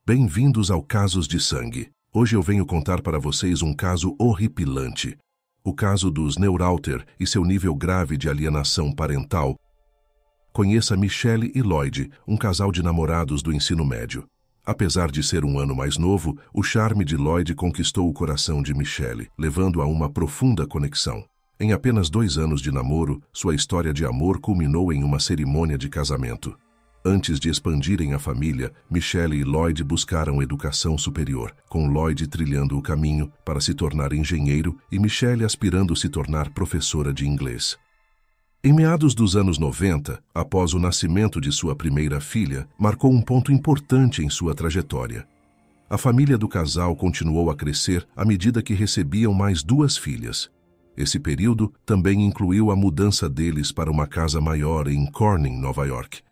Bem-vindos ao Casos de Sangue. Hoje eu venho contar para vocês um caso horripilante. O caso dos Neuralter e seu nível grave de alienação parental. Conheça Michelle e Lloyd, um casal de namorados do ensino médio. Apesar de ser um ano mais novo, o charme de Lloyd conquistou o coração de Michelle, levando a uma profunda conexão. Em apenas 2 anos de namoro, sua história de amor culminou em uma cerimônia de casamento. Antes de expandirem a família, Michelle e Lloyd buscaram educação superior, com Lloyd trilhando o caminho para se tornar engenheiro e Michelle aspirando se tornar professora de inglês. Em meados dos anos 90, após o nascimento de sua primeira filha, marcou um ponto importante em sua trajetória. A família do casal continuou a crescer à medida que recebiam mais 2 filhas. Esse período também incluiu a mudança deles para uma casa maior em Corning, Nova York.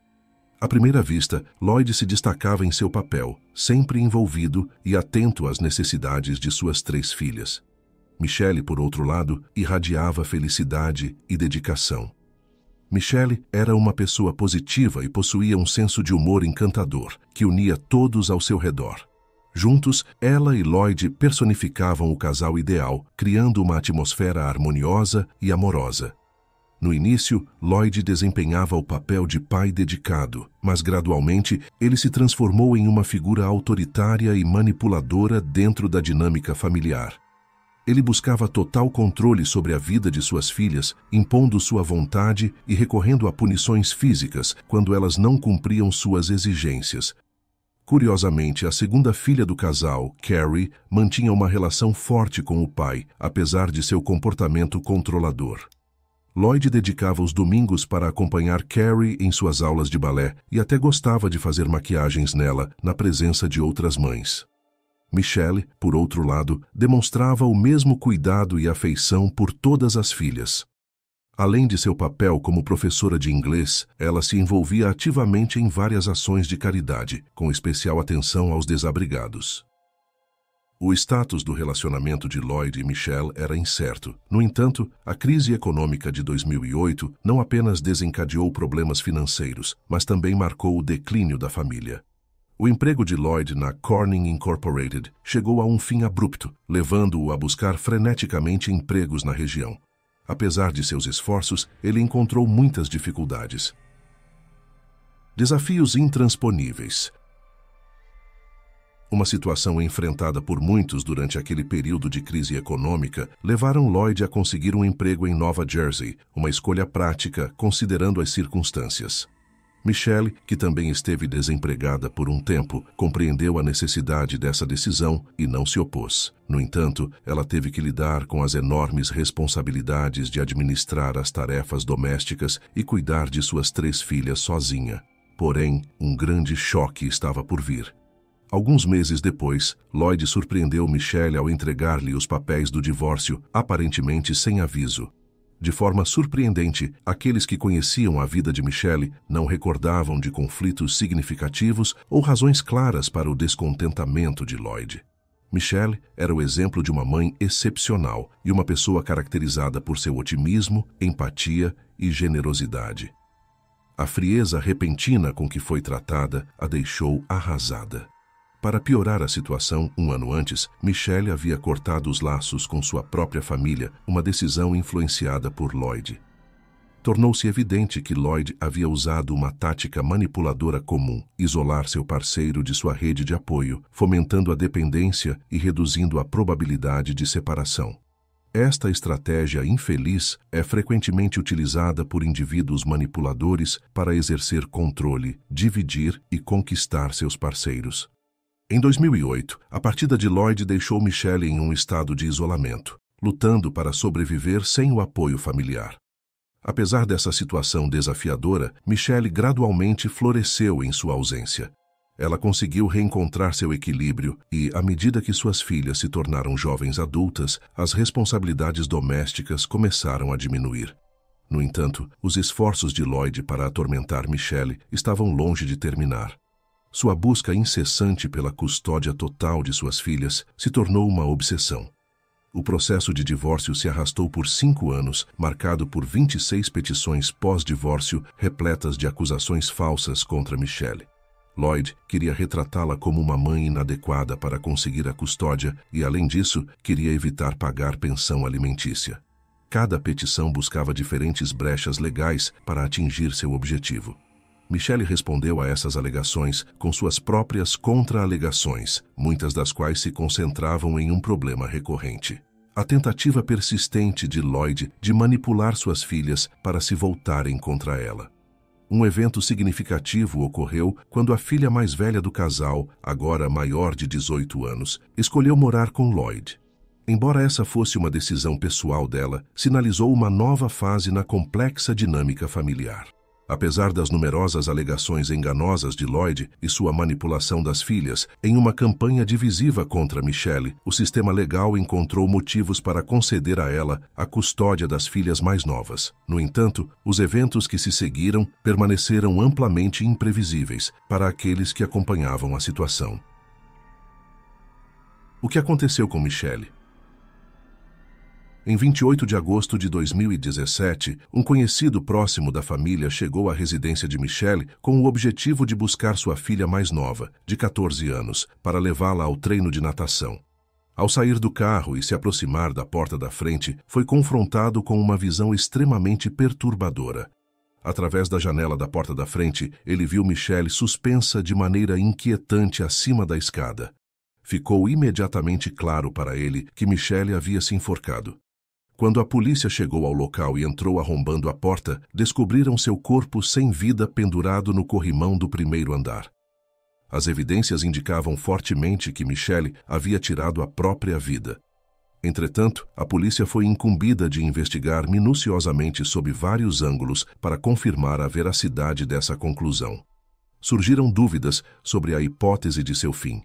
À primeira vista, Lloyd se destacava em seu papel, sempre envolvido e atento às necessidades de suas 3 filhas. Michelle, por outro lado, irradiava felicidade e dedicação. Michelle era uma pessoa positiva e possuía um senso de humor encantador, que unia todos ao seu redor. Juntos, ela e Lloyd personificavam o casal ideal, criando uma atmosfera harmoniosa e amorosa. No início, Lloyd desempenhava o papel de pai dedicado, mas gradualmente ele se transformou em uma figura autoritária e manipuladora dentro da dinâmica familiar. Ele buscava total controle sobre a vida de suas filhas, impondo sua vontade e recorrendo a punições físicas quando elas não cumpriam suas exigências. Curiosamente, a segunda filha do casal, Carrie, mantinha uma relação forte com o pai, apesar de seu comportamento controlador. Lloyd dedicava os domingos para acompanhar Carrie em suas aulas de balé e até gostava de fazer maquiagens nela, na presença de outras mães. Michelle, por outro lado, demonstrava o mesmo cuidado e afeição por todas as filhas. Além de seu papel como professora de inglês, ela se envolvia ativamente em várias ações de caridade, com especial atenção aos desabrigados. O status do relacionamento de Lloyd e Michelle era incerto. No entanto, a crise econômica de 2008 não apenas desencadeou problemas financeiros, mas também marcou o declínio da família. O emprego de Lloyd na Corning Incorporated chegou a um fim abrupto, levando-o a buscar freneticamente empregos na região. Apesar de seus esforços, ele encontrou muitas dificuldades. Desafios intransponíveis. Uma situação enfrentada por muitos durante aquele período de crise econômica levaram Lloyd a conseguir um emprego em Nova Jersey, uma escolha prática considerando as circunstâncias. Michelle, que também esteve desempregada por um tempo, compreendeu a necessidade dessa decisão e não se opôs. No entanto, ela teve que lidar com as enormes responsabilidades de administrar as tarefas domésticas e cuidar de suas 3 filhas sozinha. Porém, um grande choque estava por vir. Alguns meses depois, Lloyd surpreendeu Michelle ao entregar-lhe os papéis do divórcio, aparentemente sem aviso. De forma surpreendente, aqueles que conheciam a vida de Michelle não recordavam de conflitos significativos ou razões claras para o descontentamento de Lloyd. Michelle era o exemplo de uma mãe excepcional e uma pessoa caracterizada por seu otimismo, empatia e generosidade. A frieza repentina com que foi tratada a deixou arrasada. Para piorar a situação, 1 ano antes, Michelle havia cortado os laços com sua própria família, uma decisão influenciada por Lloyd. Tornou-se evidente que Lloyd havia usado uma tática manipuladora comum, isolar seu parceiro de sua rede de apoio, fomentando a dependência e reduzindo a probabilidade de separação. Esta estratégia infeliz é frequentemente utilizada por indivíduos manipuladores para exercer controle, dividir e conquistar seus parceiros. Em 2008, a partida de Lloyd deixou Michelle em um estado de isolamento, lutando para sobreviver sem o apoio familiar. Apesar dessa situação desafiadora, Michelle gradualmente floresceu em sua ausência. Ela conseguiu reencontrar seu equilíbrio e, à medida que suas filhas se tornaram jovens adultas, as responsabilidades domésticas começaram a diminuir. No entanto, os esforços de Lloyd para atormentar Michelle estavam longe de terminar. Sua busca incessante pela custódia total de suas filhas se tornou uma obsessão. O processo de divórcio se arrastou por 5 anos, marcado por 26 petições pós-divórcio repletas de acusações falsas contra Michelle. Lloyd queria retratá-la como uma mãe inadequada para conseguir a custódia e, além disso, queria evitar pagar pensão alimentícia. Cada petição buscava diferentes brechas legais para atingir seu objetivo. Michelle respondeu a essas alegações com suas próprias contra-alegações, muitas das quais se concentravam em um problema recorrente: a tentativa persistente de Lloyd de manipular suas filhas para se voltarem contra ela. Um evento significativo ocorreu quando a filha mais velha do casal, agora maior de 18 anos, escolheu morar com Lloyd. Embora essa fosse uma decisão pessoal dela, sinalizou uma nova fase na complexa dinâmica familiar. Apesar das numerosas alegações enganosas de Lloyd e sua manipulação das filhas, em uma campanha divisiva contra Michelle, o sistema legal encontrou motivos para conceder a ela a custódia das filhas mais novas. No entanto, os eventos que se seguiram permaneceram amplamente imprevisíveis para aqueles que acompanhavam a situação. O que aconteceu com Michelle? Em 28 de agosto de 2017, um conhecido próximo da família chegou à residência de Michelle com o objetivo de buscar sua filha mais nova, de 14 anos, para levá-la ao treino de natação. Ao sair do carro e se aproximar da porta da frente, foi confrontado com uma visão extremamente perturbadora. Através da janela da porta da frente, ele viu Michelle suspensa de maneira inquietante acima da escada. Ficou imediatamente claro para ele que Michelle havia se enforcado. Quando a polícia chegou ao local e entrou arrombando a porta, descobriram seu corpo sem vida pendurado no corrimão do primeiro andar. As evidências indicavam fortemente que Michelle havia tirado a própria vida. Entretanto, a polícia foi incumbida de investigar minuciosamente sob vários ângulos para confirmar a veracidade dessa conclusão. Surgiram dúvidas sobre a hipótese de seu fim.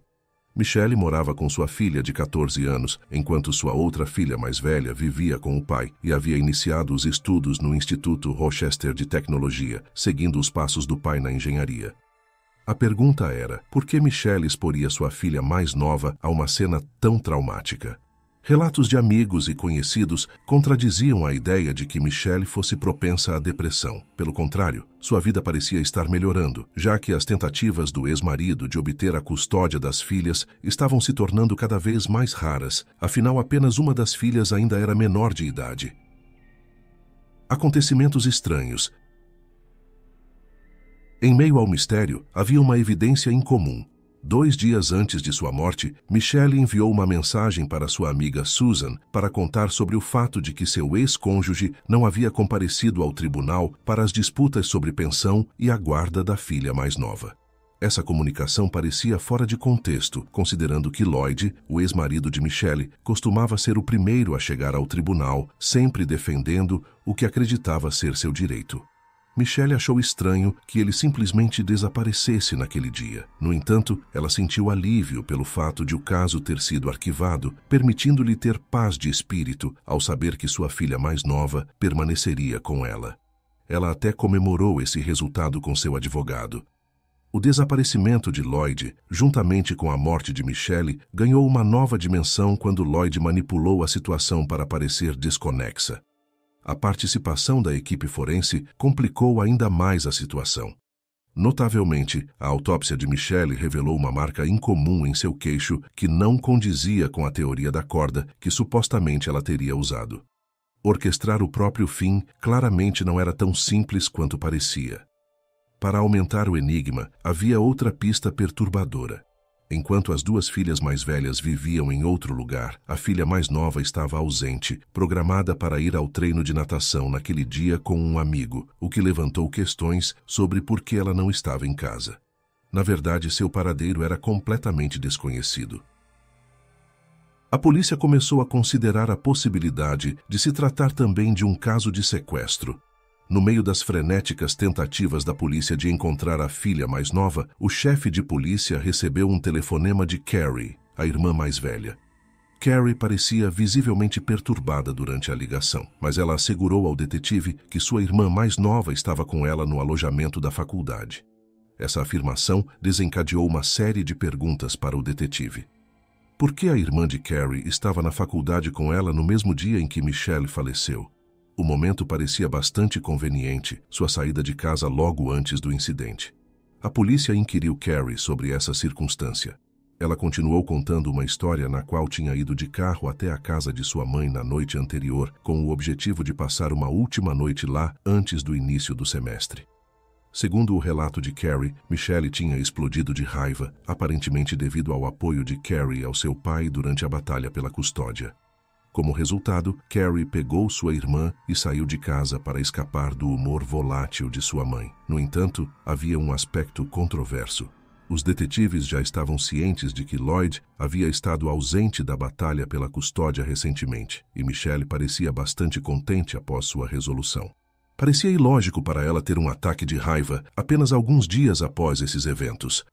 Michelle morava com sua filha de 14 anos, enquanto sua outra filha mais velha vivia com o pai e havia iniciado os estudos no Instituto Rochester de Tecnologia, seguindo os passos do pai na engenharia. A pergunta era: por que Michelle exporia sua filha mais nova a uma cena tão traumática? Relatos de amigos e conhecidos contradiziam a ideia de que Michelle fosse propensa à depressão. Pelo contrário, sua vida parecia estar melhorando, já que as tentativas do ex-marido de obter a custódia das filhas estavam se tornando cada vez mais raras, afinal apenas uma das filhas ainda era menor de idade. Acontecimentos estranhos. Em meio ao mistério, havia uma evidência incomum. 2 dias antes de sua morte, Michelle enviou uma mensagem para sua amiga Susan para contar sobre o fato de que seu ex-cônjuge não havia comparecido ao tribunal para as disputas sobre pensão e a guarda da filha mais nova. Essa comunicação parecia fora de contexto, considerando que Lloyd, o ex-marido de Michelle, costumava ser o primeiro a chegar ao tribunal, sempre defendendo o que acreditava ser seu direito. Michelle achou estranho que ele simplesmente desaparecesse naquele dia. No entanto, ela sentiu alívio pelo fato de o caso ter sido arquivado, permitindo-lhe ter paz de espírito ao saber que sua filha mais nova permaneceria com ela. Ela até comemorou esse resultado com seu advogado. O desaparecimento de Lloyd, juntamente com a morte de Michelle, ganhou uma nova dimensão quando Lloyd manipulou a situação para parecer desconexa. A participação da equipe forense complicou ainda mais a situação. Notavelmente, a autópsia de Michelle revelou uma marca incomum em seu queixo que não condizia com a teoria da corda que supostamente ela teria usado. Orquestrar o próprio fim claramente não era tão simples quanto parecia. Para aumentar o enigma, havia outra pista perturbadora. Enquanto as 2 filhas mais velhas viviam em outro lugar, a filha mais nova estava ausente, programada para ir ao treino de natação naquele dia com um amigo, o que levantou questões sobre por que ela não estava em casa. Na verdade, seu paradeiro era completamente desconhecido. A polícia começou a considerar a possibilidade de se tratar também de um caso de sequestro. No meio das frenéticas tentativas da polícia de encontrar a filha mais nova, o chefe de polícia recebeu um telefonema de Carrie, a irmã mais velha. Carrie parecia visivelmente perturbada durante a ligação, mas ela assegurou ao detetive que sua irmã mais nova estava com ela no alojamento da faculdade. Essa afirmação desencadeou uma série de perguntas para o detetive. Por que a irmã de Carrie estava na faculdade com ela no mesmo dia em que Michelle faleceu? O momento parecia bastante conveniente, sua saída de casa logo antes do incidente. A polícia inquiriu Carrie sobre essa circunstância. Ela continuou contando uma história na qual tinha ido de carro até a casa de sua mãe na noite anterior, com o objetivo de passar uma última noite lá antes do início do semestre. Segundo o relato de Carrie, Michelle tinha explodido de raiva, aparentemente devido ao apoio de Carrie ao seu pai durante a batalha pela custódia. Como resultado, Carrie pegou sua irmã e saiu de casa para escapar do humor volátil de sua mãe. No entanto, havia um aspecto controverso. Os detetives já estavam cientes de que Lloyd havia estado ausente da batalha pela custódia recentemente, e Michelle parecia bastante contente após sua resolução. Parecia ilógico para ela ter um ataque de raiva apenas alguns dias após esses eventos.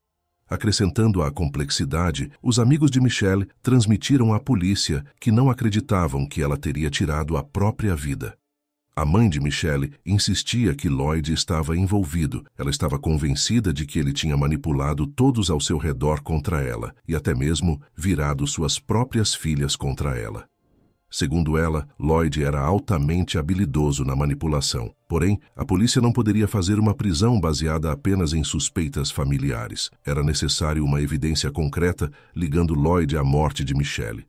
Acrescentando à complexidade, os amigos de Michelle transmitiram à polícia que não acreditavam que ela teria tirado a própria vida. A mãe de Michelle insistia que Lloyd estava envolvido. Ela estava convencida de que ele tinha manipulado todos ao seu redor contra ela e até mesmo virado suas próprias filhas contra ela. Segundo ela, Lloyd era altamente habilidoso na manipulação. Porém, a polícia não poderia fazer uma prisão baseada apenas em suspeitas familiares. Era necessário uma evidência concreta ligando Lloyd à morte de Michelle.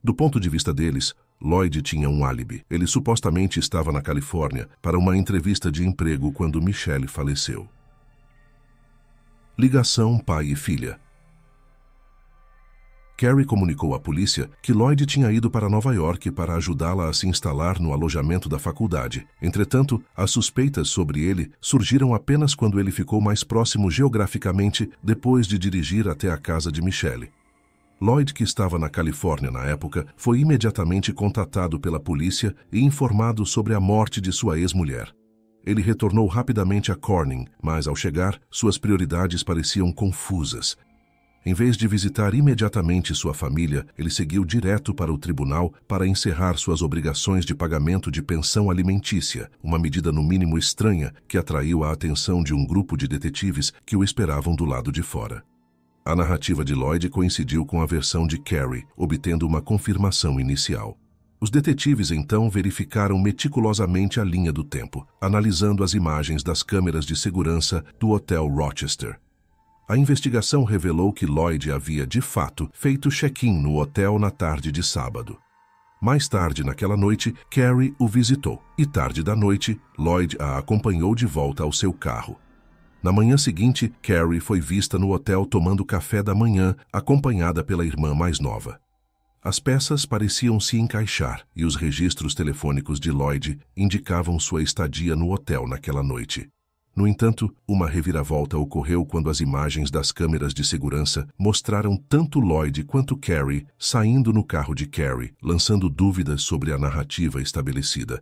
Do ponto de vista deles, Lloyd tinha um álibi. Ele supostamente estava na Califórnia para uma entrevista de emprego quando Michelle faleceu. Ligação pai e filha. Carrie comunicou à polícia que Lloyd tinha ido para Nova York para ajudá-la a se instalar no alojamento da faculdade. Entretanto, as suspeitas sobre ele surgiram apenas quando ele ficou mais próximo geograficamente depois de dirigir até a casa de Michelle. Lloyd, que estava na Califórnia na época, foi imediatamente contatado pela polícia e informado sobre a morte de sua ex-mulher. Ele retornou rapidamente a Corning, mas ao chegar, suas prioridades pareciam confusas. Em vez de visitar imediatamente sua família, ele seguiu direto para o tribunal para encerrar suas obrigações de pagamento de pensão alimentícia, uma medida no mínimo estranha que atraiu a atenção de um grupo de detetives que o esperavam do lado de fora. A narrativa de Lloyd coincidiu com a versão de Carrie, obtendo uma confirmação inicial. Os detetives então verificaram meticulosamente a linha do tempo, analisando as imagens das câmeras de segurança do Hotel Rochester. A investigação revelou que Lloyd havia, de fato, feito check-in no hotel na tarde de sábado. Mais tarde naquela noite, Carrie o visitou, e tarde da noite, Lloyd a acompanhou de volta ao seu carro. Na manhã seguinte, Carrie foi vista no hotel tomando café da manhã, acompanhada pela irmã mais nova. As peças pareciam se encaixar, e os registros telefônicos de Lloyd indicavam sua estadia no hotel naquela noite. No entanto, uma reviravolta ocorreu quando as imagens das câmeras de segurança mostraram tanto Lloyd quanto Carrie saindo no carro de Carrie, lançando dúvidas sobre a narrativa estabelecida.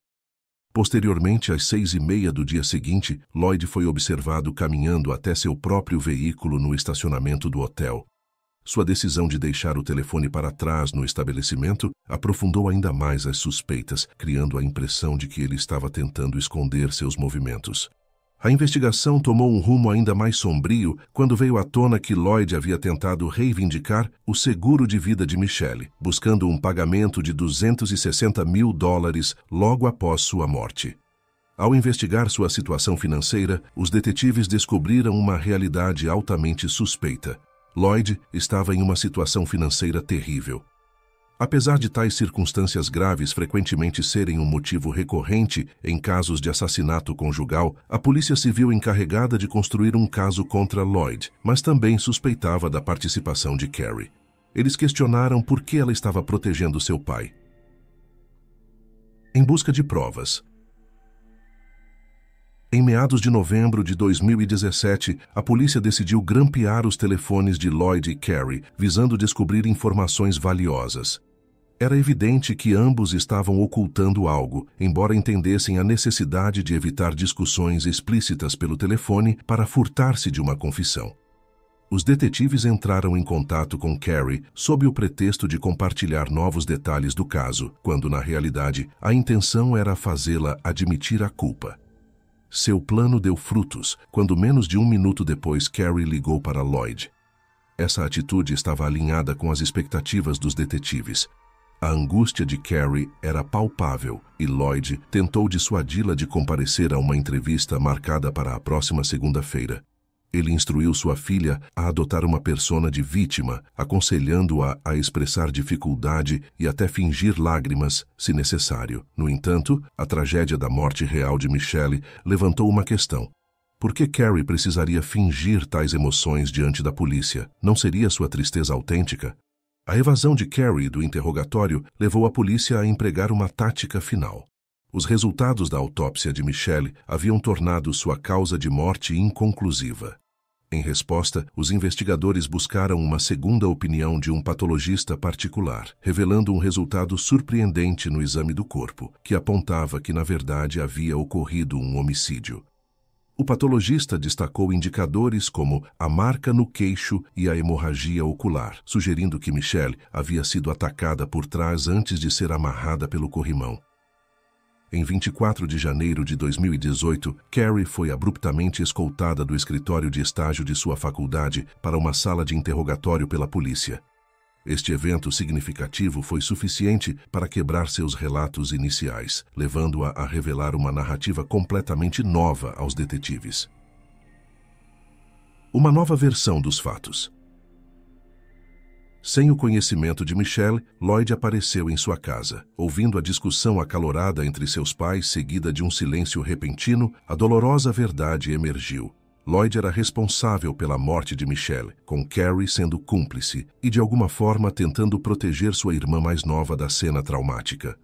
Posteriormente, às 6h30 do dia seguinte, Lloyd foi observado caminhando até seu próprio veículo no estacionamento do hotel. Sua decisão de deixar o telefone para trás no estabelecimento aprofundou ainda mais as suspeitas, criando a impressão de que ele estava tentando esconder seus movimentos. A investigação tomou um rumo ainda mais sombrio quando veio à tona que Lloyd havia tentado reivindicar o seguro de vida de Michelle, buscando um pagamento de $260 mil logo após sua morte. Ao investigar sua situação financeira, os detetives descobriram uma realidade altamente suspeita. Lloyd estava em uma situação financeira terrível. Apesar de tais circunstâncias graves frequentemente serem um motivo recorrente em casos de assassinato conjugal, a Polícia Civil encarregada de construir um caso contra Lloyd, mas também suspeitava da participação de Carrie. Eles questionaram por que ela estava protegendo seu pai. Em busca de provas. Em meados de novembro de 2017, a polícia decidiu grampear os telefones de Lloyd e Carrie, visando descobrir informações valiosas. Era evidente que ambos estavam ocultando algo, embora entendessem a necessidade de evitar discussões explícitas pelo telefone para furtar-se de uma confissão. Os detetives entraram em contato com Carrie sob o pretexto de compartilhar novos detalhes do caso, quando, na realidade, a intenção era fazê-la admitir a culpa. Seu plano deu frutos, quando menos de 1 minuto depois Carrie ligou para Lloyd. Essa atitude estava alinhada com as expectativas dos detetives. A angústia de Carrie era palpável e Lloyd tentou dissuadi-la de comparecer a uma entrevista marcada para a próxima segunda-feira. Ele instruiu sua filha a adotar uma persona de vítima, aconselhando-a a expressar dificuldade e até fingir lágrimas, se necessário. No entanto, a tragédia da morte real de Michelle levantou uma questão. Por que Carrie precisaria fingir tais emoções diante da polícia? Não seria sua tristeza autêntica? A evasão de Carrie do interrogatório levou a polícia a empregar uma tática final. Os resultados da autópsia de Michelle haviam tornado sua causa de morte inconclusiva. Em resposta, os investigadores buscaram uma segunda opinião de um patologista particular, revelando um resultado surpreendente no exame do corpo, que apontava que, na verdade, havia ocorrido um homicídio. O patologista destacou indicadores como a marca no queixo e a hemorragia ocular, sugerindo que Michelle havia sido atacada por trás antes de ser amarrada pelo corrimão. Em 24 de janeiro de 2018, Carrie foi abruptamente escoltada do escritório de estágio de sua faculdade para uma sala de interrogatório pela polícia. Este evento significativo foi suficiente para quebrar seus relatos iniciais, levando-a a revelar uma narrativa completamente nova aos detetives. Uma nova versão dos fatos. Sem o conhecimento de Michelle, Lloyd apareceu em sua casa. Ouvindo a discussão acalorada entre seus pais, seguida de um silêncio repentino, a dolorosa verdade emergiu. Lloyd era responsável pela morte de Michelle, com Carrie sendo cúmplice e, de alguma forma, tentando proteger sua irmã mais nova da cena traumática.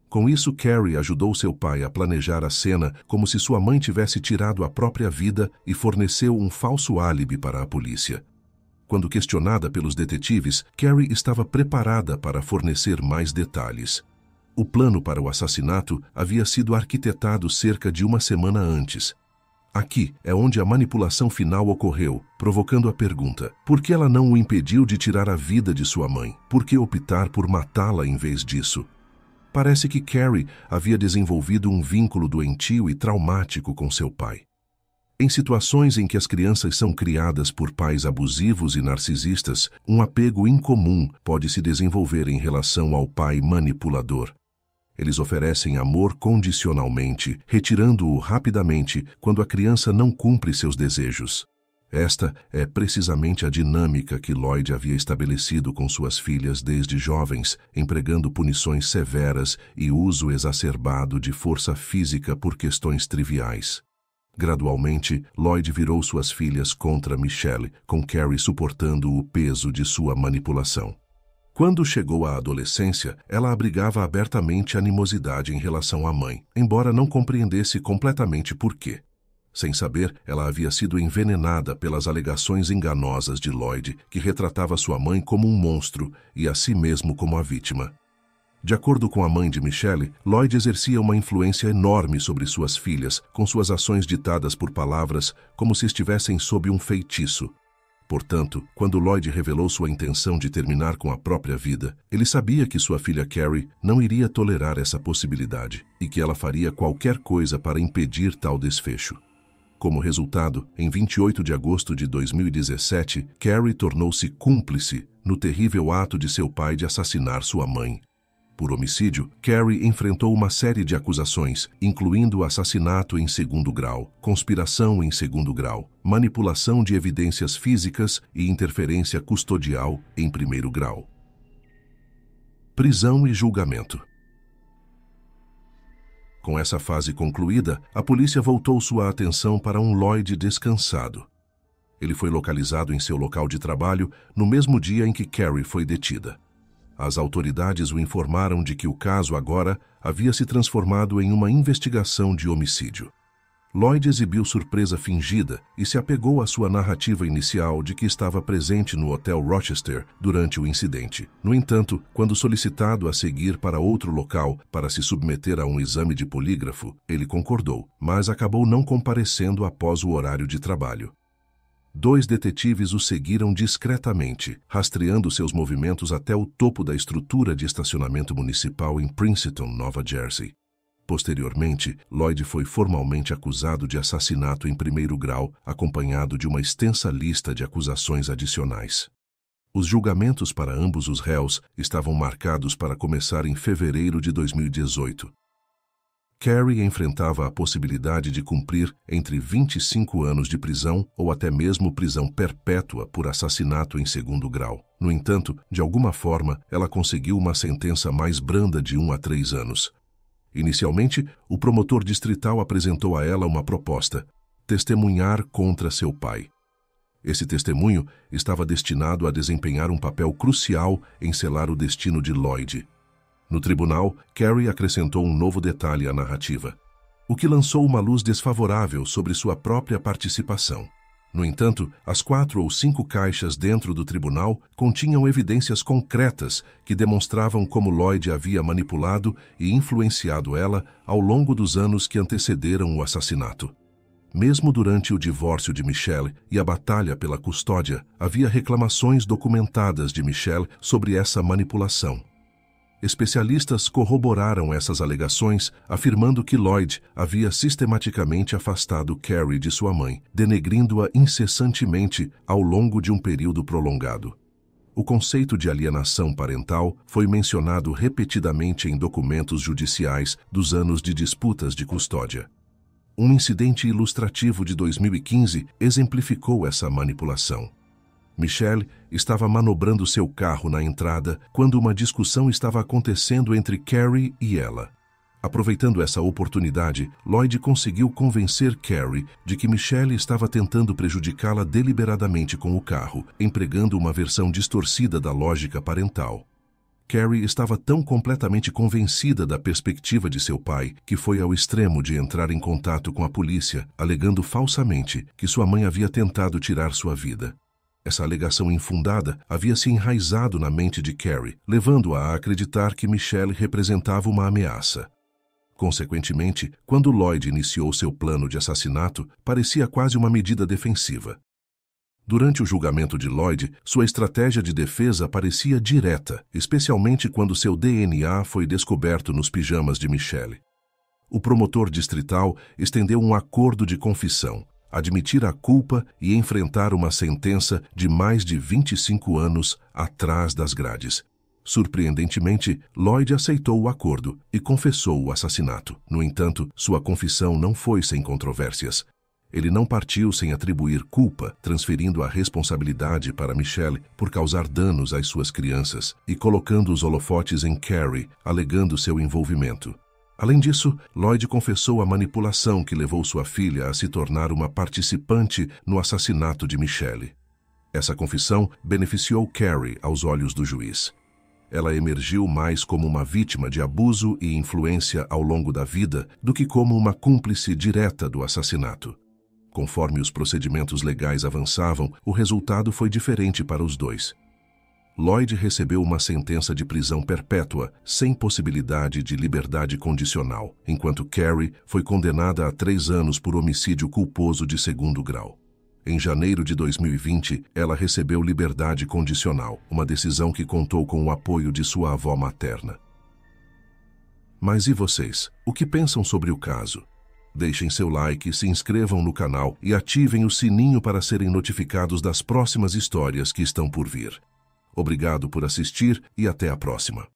Com isso, Carrie ajudou seu pai a planejar a cena como se sua mãe tivesse tirado a própria vida e forneceu um falso álibi para a polícia. Quando questionada pelos detetives, Carrie estava preparada para fornecer mais detalhes. O plano para o assassinato havia sido arquitetado cerca de uma semana antes. Aqui é onde a manipulação final ocorreu, provocando a pergunta: por que ela não o impediu de tirar a vida de sua mãe? Por que optar por matá-la em vez disso? Parece que Carrie havia desenvolvido um vínculo doentio e traumático com seu pai. Em situações em que as crianças são criadas por pais abusivos e narcisistas, um apego incomum pode se desenvolver em relação ao pai manipulador. Eles oferecem amor condicionalmente, retirando-o rapidamente quando a criança não cumpre seus desejos. Esta é precisamente a dinâmica que Lloyd havia estabelecido com suas filhas desde jovens, empregando punições severas e uso exacerbado de força física por questões triviais. Gradualmente, Lloyd virou suas filhas contra Michelle, com Carrie suportando o peso de sua manipulação. Quando chegou à adolescência, ela abrigava abertamente animosidade em relação à mãe, embora não compreendesse completamente por quê. Sem saber, ela havia sido envenenada pelas alegações enganosas de Lloyd, que retratava sua mãe como um monstro e a si mesmo como a vítima. De acordo com a mãe de Michelle, Lloyd exercia uma influência enorme sobre suas filhas, com suas ações ditadas por palavras como se estivessem sob um feitiço. Portanto, quando Lloyd revelou sua intenção de terminar com a própria vida, ele sabia que sua filha Carrie não iria tolerar essa possibilidade e que ela faria qualquer coisa para impedir tal desfecho. Como resultado, em 28 de agosto de 2017, Carrie tornou-se cúmplice no terrível ato de seu pai de assassinar sua mãe. Por homicídio, Carrie enfrentou uma série de acusações, incluindo assassinato em segundo grau, conspiração em segundo grau, manipulação de evidências físicas e interferência custodial em primeiro grau. Prisão e julgamento. Com essa fase concluída, a polícia voltou sua atenção para um Lloyd descansado. Ele foi localizado em seu local de trabalho no mesmo dia em que Carrie foi detida. As autoridades o informaram de que o caso agora havia se transformado em uma investigação de homicídio. Lloyd exibiu surpresa fingida e se apegou à sua narrativa inicial de que estava presente no Hotel Rochester durante o incidente. No entanto, quando solicitado a seguir para outro local para se submeter a um exame de polígrafo, ele concordou, mas acabou não comparecendo após o horário de trabalho. 2 detetives o seguiram discretamente, rastreando seus movimentos até o topo da estrutura de estacionamento municipal em Princeton, Nova Jersey. Posteriormente, Lloyd foi formalmente acusado de assassinato em primeiro grau, acompanhado de uma extensa lista de acusações adicionais. Os julgamentos para ambos os réus estavam marcados para começar em fevereiro de 2018. Carrie enfrentava a possibilidade de cumprir entre 25 anos de prisão ou até mesmo prisão perpétua por assassinato em segundo grau. No entanto, de alguma forma, ela conseguiu uma sentença mais branda de 1 a 3 anos. Inicialmente, o promotor distrital apresentou a ela uma proposta: testemunhar contra seu pai. Esse testemunho estava destinado a desempenhar um papel crucial em selar o destino de Lloyd. No tribunal, Carrie acrescentou um novo detalhe à narrativa, o que lançou uma luz desfavorável sobre sua própria participação. No entanto, as 4 ou 5 caixas dentro do tribunal continham evidências concretas que demonstravam como Lloyd havia manipulado e influenciado ela ao longo dos anos que antecederam o assassinato. Mesmo durante o divórcio de Michelle e a batalha pela custódia, havia reclamações documentadas de Michelle sobre essa manipulação. Especialistas corroboraram essas alegações, afirmando que Lloyd havia sistematicamente afastado Carrie de sua mãe, denegrindo-a incessantemente ao longo de um período prolongado. O conceito de alienação parental foi mencionado repetidamente em documentos judiciais dos anos de disputas de custódia. Um incidente ilustrativo de 2015 exemplificou essa manipulação. Michelle estava manobrando seu carro na entrada quando uma discussão estava acontecendo entre Carrie e ela. Aproveitando essa oportunidade, Lloyd conseguiu convencer Carrie de que Michelle estava tentando prejudicá-la deliberadamente com o carro, empregando uma versão distorcida da lógica parental. Carrie estava tão completamente convencida da perspectiva de seu pai que foi ao extremo de entrar em contato com a polícia, alegando falsamente que sua mãe havia tentado tirar sua vida. Essa alegação infundada havia se enraizado na mente de Carrie, levando-a a acreditar que Michelle representava uma ameaça. Consequentemente, quando Lloyd iniciou seu plano de assassinato, parecia quase uma medida defensiva. Durante o julgamento de Lloyd, sua estratégia de defesa parecia direta, especialmente quando seu DNA foi descoberto nos pijamas de Michelle. O promotor distrital estendeu um acordo de confissão, admitir a culpa e enfrentar uma sentença de mais de 25 anos atrás das grades. Surpreendentemente, Lloyd aceitou o acordo e confessou o assassinato. No entanto, sua confissão não foi sem controvérsias. Ele não partiu sem atribuir culpa, transferindo a responsabilidade para Michelle por causar danos às suas crianças e colocando os holofotes em Carrie, alegando seu envolvimento. Além disso, Lloyd confessou a manipulação que levou sua filha a se tornar uma participante no assassinato de Michelle. Essa confissão beneficiou Carrie aos olhos do juiz. Ela emergiu mais como uma vítima de abuso e influência ao longo da vida do que como uma cúmplice direta do assassinato. Conforme os procedimentos legais avançavam, o resultado foi diferente para os dois. Lloyd recebeu uma sentença de prisão perpétua, sem possibilidade de liberdade condicional, enquanto Carrie foi condenada a 3 anos por homicídio culposo de segundo grau. Em janeiro de 2020, ela recebeu liberdade condicional, uma decisão que contou com o apoio de sua avó materna. Mas e vocês? O que pensam sobre o caso? Deixem seu like, se inscrevam no canal e ativem o sininho para serem notificados das próximas histórias que estão por vir. Obrigado por assistir e até a próxima.